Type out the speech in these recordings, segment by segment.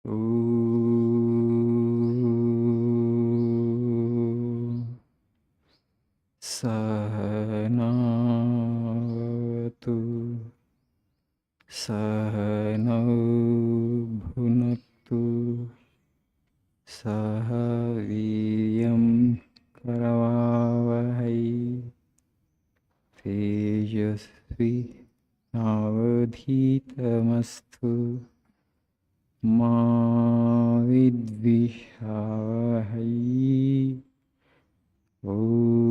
Sahanavatu Sahanau Bhunaktu Sahaviyam Karavavahai Tejasvi Avadhitamastu Ma Vidvishavahay. Om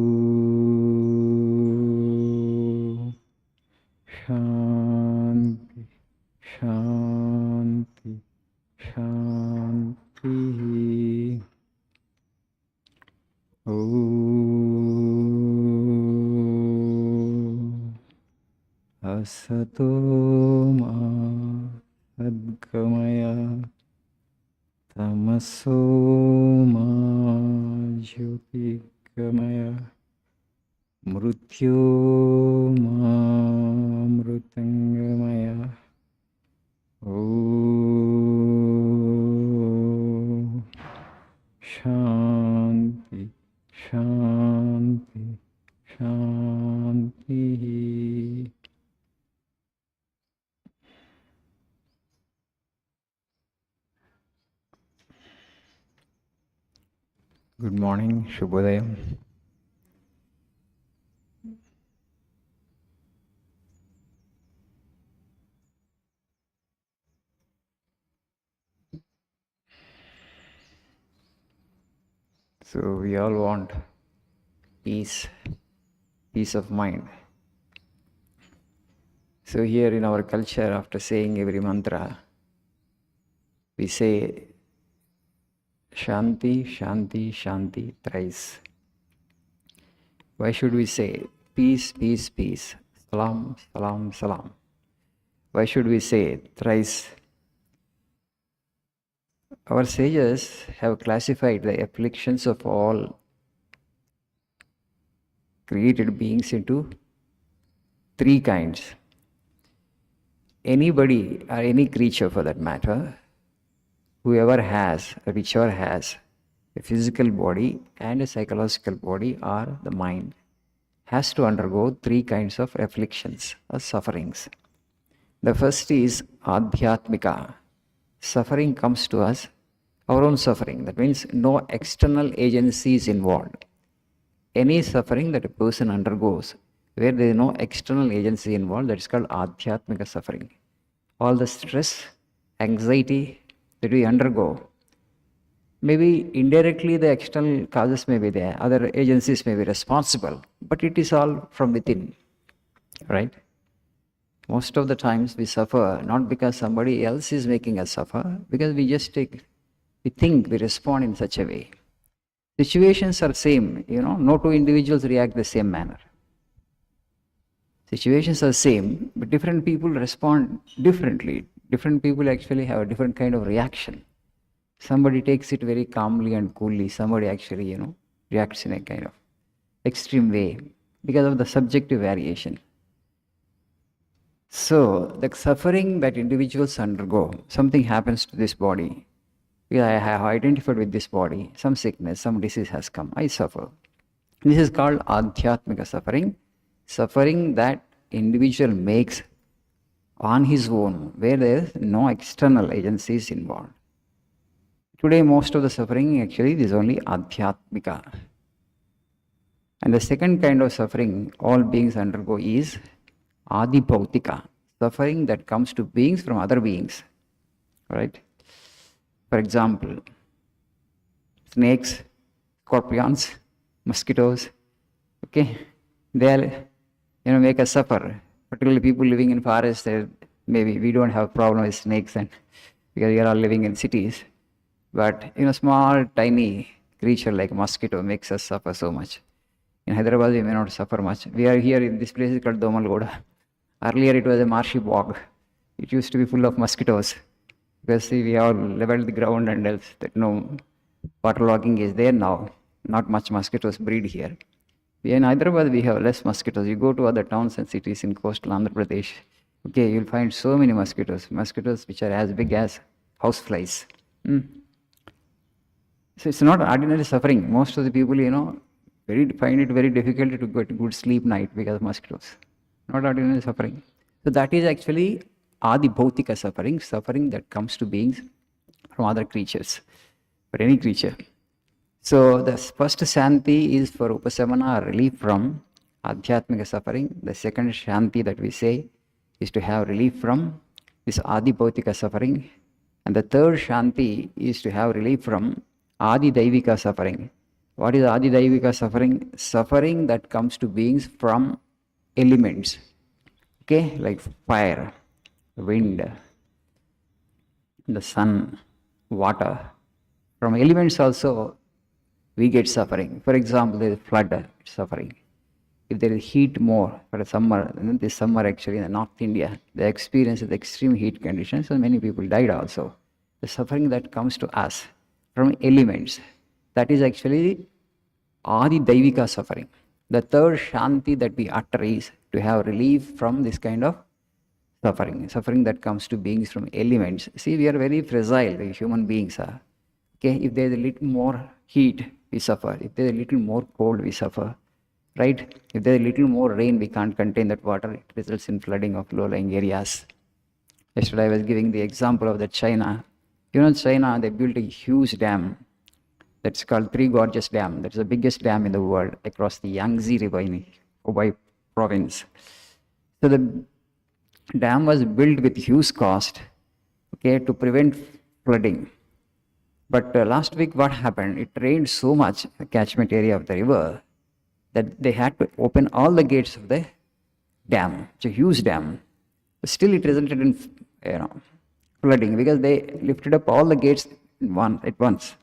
Shanti Shanti Shanti. Om Asato Ma Sadgamaya Tamaso Ma Jyotirgamaya Mrityoramritangamaya. Om Shanti Shanti Shanti. Good morning, Shubhodaya. So we all want peace of mind. So here in our culture, after saying every mantra, we say Shanti, Shanti, Shanti thrice. Why should we say peace, peace, peace, salam, salam, salam? Why should we say thrice? Our sages have classified the afflictions of all created beings into three kinds. Anybody or any creature for that matter, whoever has, whichever has a physical body and a psychological body or the mind, has to undergo three kinds of afflictions or sufferings. The first is adhyatmika. Suffering comes to us, our own suffering. That means no external agency is involved. Any suffering that a person undergoes where there is no external agency involved, that is called adhyatmika suffering. All the stress, anxiety that we undergo, maybe indirectly the external causes may be there, other agencies may be responsible, but it is all from within, right? Most of the times we suffer not because somebody else is making us suffer, because we think, we respond in such a way. Situations are same, no two individuals react the same manner. Situations are same, but different people respond differently. Different people actually have a different kind of reaction. Somebody takes it very calmly and coolly. Somebody actually, reacts in a kind of extreme way because of the subjective variation. So, the suffering that individuals undergo, something happens to this body. I have identified with this body, some sickness, some disease has come, I suffer. This is called adhyatmika suffering. Suffering that individual makes on his own, where there is no external agencies involved. Today, most of the suffering actually is only adhyatmika. And the second kind of suffering all beings undergo is adibhautika, suffering that comes to beings from other beings, right? For example, snakes, scorpions, mosquitoes, okay, they'll make us suffer. Particularly people living in forests, maybe we don't have a problem with snakes and because we are all living in cities. But small, tiny creature like mosquito makes us suffer so much. In Hyderabad, we may not suffer much. We are here in this place is called Domalgoda. Earlier, it was a marshy bog. It used to be full of mosquitoes. Because we all leveled the ground and else that no waterlogging is there now. Not much mosquitoes breed here. In Hyderabad, we have less mosquitoes. You go to other towns and cities in coastal Andhra Pradesh, okay, you'll find so many mosquitoes which are as big as houseflies. Hmm. So it's not ordinary suffering. Most of the people, find it very difficult to get good sleep night because of mosquitoes. Not ordinary suffering. So that is actually adi bhautika suffering, suffering that comes to beings from other creatures, for any creature. So the first shanti is for upasamana, relief from adhyatmika suffering. The second shanti that we say is to have relief from this adi bhautika suffering. And the third shanti is to have relief from adi daivika suffering. What is adi daivika suffering? Suffering that comes to beings from elements. Okay, like fire, wind, the sun, water. From elements also we get suffering. For example, there is flood suffering. If there is heat more for a summer, this summer actually in North India, they experienced the extreme heat conditions, and many people died also. The suffering that comes to us from elements, that is actually Adi Daivika suffering. The third Shanti that we utter is to have relief from this kind of suffering that comes to beings from elements. See, we are very fragile, we human beings are. Okay, if there is a little more heat, we suffer. If there is a little more cold, we suffer. Right? If there is a little more rain, we can't contain that water. It results in flooding of low-lying areas. Yesterday, I was giving the example of the China. China, they built a huge dam. That's called Three Gorges Dam. That's the biggest dam in the world across the Yangtze River in Hubei province. So the dam was built with huge cost, okay, to prevent flooding. But last week, what happened? It rained so much, the catchment area of the river, that they had to open all the gates of the dam. It's a huge dam. Still, it resulted in flooding because they lifted up all the gates at once.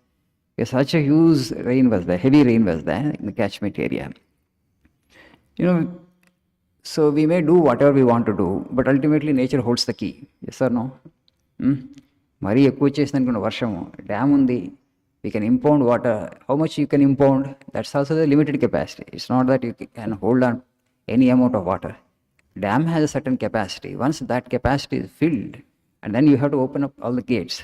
Because such a huge rain was there, heavy rain was there in the catchment area. So we may do whatever we want to do, but ultimately nature holds the key. Yes or no? మరీ ఎక్కువ వచ్చేసింది అనుకున్న వర్షము, dam ఉంది, we can impound water. How much you can impound? That's also the limited capacity. It's not that you can hold on any amount of water. Dam has a certain capacity. Once that capacity is filled, and then you have to open up all the gates.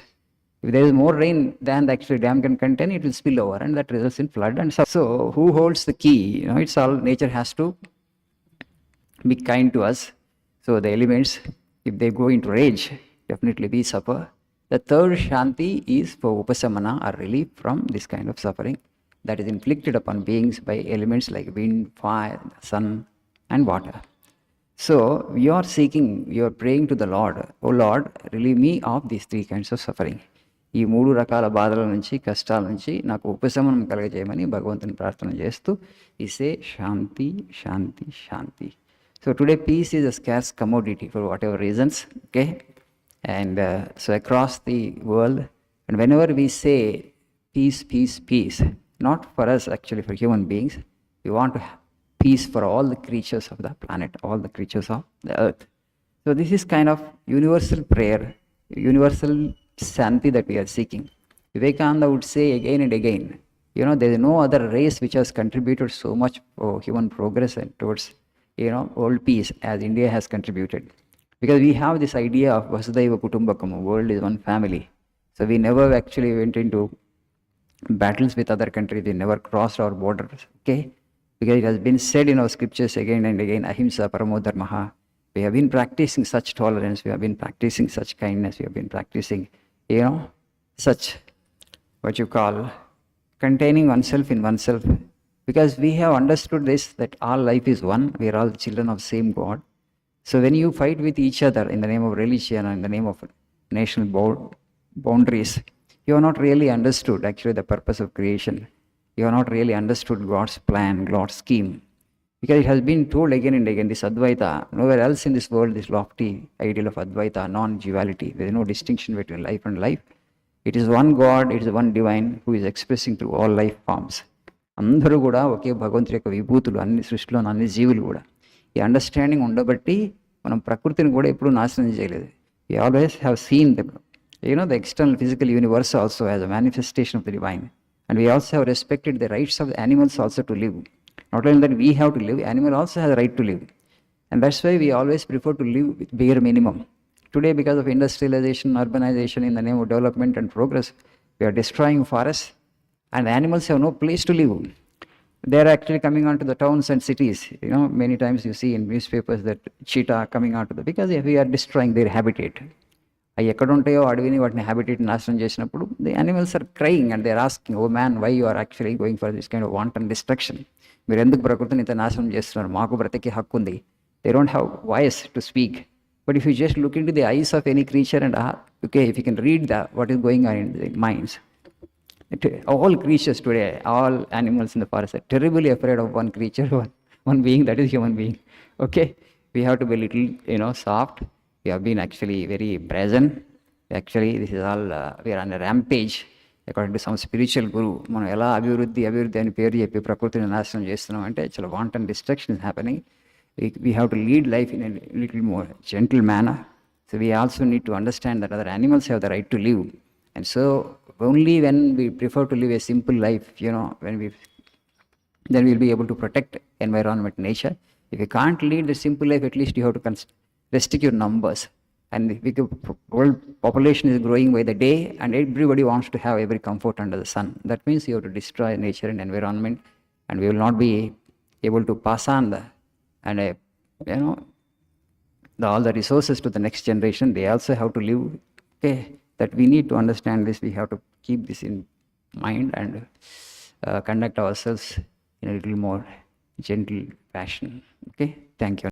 If there is more rain than the actual dam can contain, it will spill over, and that results in flood. And so who holds the key? It's all nature has to be kind to us. So the elements, if they go into rage, definitely we suffer. The third Shanti is for upasamana, or relief from this kind of suffering that is inflicted upon beings by elements like wind, fire, sun, and water. So you are praying to the Lord, "Oh Lord, relieve me of these three kinds of suffering." ఈ 3 రకాల బాధల నుంచి, కష్టాల నుంచి నాకు ఉపశమనం కలగజేయమని భగవంతుని ప్రార్థన చేస్తూ ఇసే శాంతి, శాంతి, శాంతి. So today peace is a scarce commodity for whatever reasons, okay? And so across the world, and whenever we say peace, peace, peace, not for us actually, for human beings, we want to have peace for all the creatures of the planet, all the creatures of the earth. So this is kind of universal prayer, universal Shanti that we are seeking. Vivekananda would say again and again, there is no other race which has contributed so much for human progress and towards world peace as India has contributed. Because we have this idea of Vasudhaiva Kutumbakam, world is one family. So we never actually went into battles with other countries, we never crossed our borders, okay? Because it has been said in our scriptures again and again, Ahimsa Paramo Dharmaha. We have been practicing such tolerance, we have been practicing such kindness, we have been practicing, such, what you call, containing oneself in oneself. Because we have understood this, that all life is one, we are all children of same God. So when you fight with each other in the name of religion or in the name of national boundaries, you have not really understood actually the purpose of creation. You have not really understood God's plan, God's scheme. Because it has been told again and again, this Advaita, nowhere else in this world, this lofty ideal of Advaita, non-duality, there is no distinction between life and life. It is one God, it is one divine who is expressing through all life forms. అందరూ కూడా ఒకే భగవంతుడి యొక్క విభూతులు, అన్ని సృష్టిలో అన్ని జీవులు కూడా. ఈ అండర్స్టాండింగ్ ఉండబట్టి మనం ప్రకృతిని కూడా ఎప్పుడూ నాశనం చేయలేదు. We always have seen the external physical universe also as a manifestation of the divine. And we also have respected the rights of the animals also to live. Not only that we have to live, animal also has a right to live. And that's why we always prefer to live with bare minimum. Today, because of industrialization, urbanization, in the name of development and progress, we are destroying forests, and the animals have no place to live. They are actually coming onto the towns and cities. Many times you see in newspapers that cheetah coming onto because we are destroying their habitat. అవి ఎక్కడ ఉంటాయో అడవిని వాటిని habitat నాశనం చేసినప్పుడు the animals are crying and they are asking, oh man, why you are actually going for this kind of wanton destruction. మీరు ఎందుకు ప్రకృతిని ఇంత నాశనం చేస్తున్నారు? మాకు బ్రతికే హక్కు ఉంది. They don't have voice to speak. But if you just look in to the eyes of any creature and okay, if you can read what is going on in the minds. All creatures today, all animals in the forest are terribly afraid of one creature, one being, that is human being. Okay, we have to be little, soft. We have been actually very present. Actually, this is all, we are on a rampage. According to some spiritual guru, మనం ఎలా అభివృద్ధి అని పేరు చెప్పి ప్రకృతిని నాశనం చేస్తున్నాం అంటే చాలా wanton destruction is happening. We have to lead life in a little more gentle manner. So we also need to understand that other animals have the right to live. And so only when we prefer to live a simple life, then we'll be able to protect environment, nature. If you can't lead the simple life, at least you have to restrict your numbers. And the world population is growing by the day, and everybody wants to have every comfort under the sun. That means you have to destroy nature and environment, and we will not be able to pass on all the resources to the next generation. They also have to live. Okay, that we need to understand this. We have to keep this in mind and conduct ourselves in a little more gentle fashion. Okay, thank you.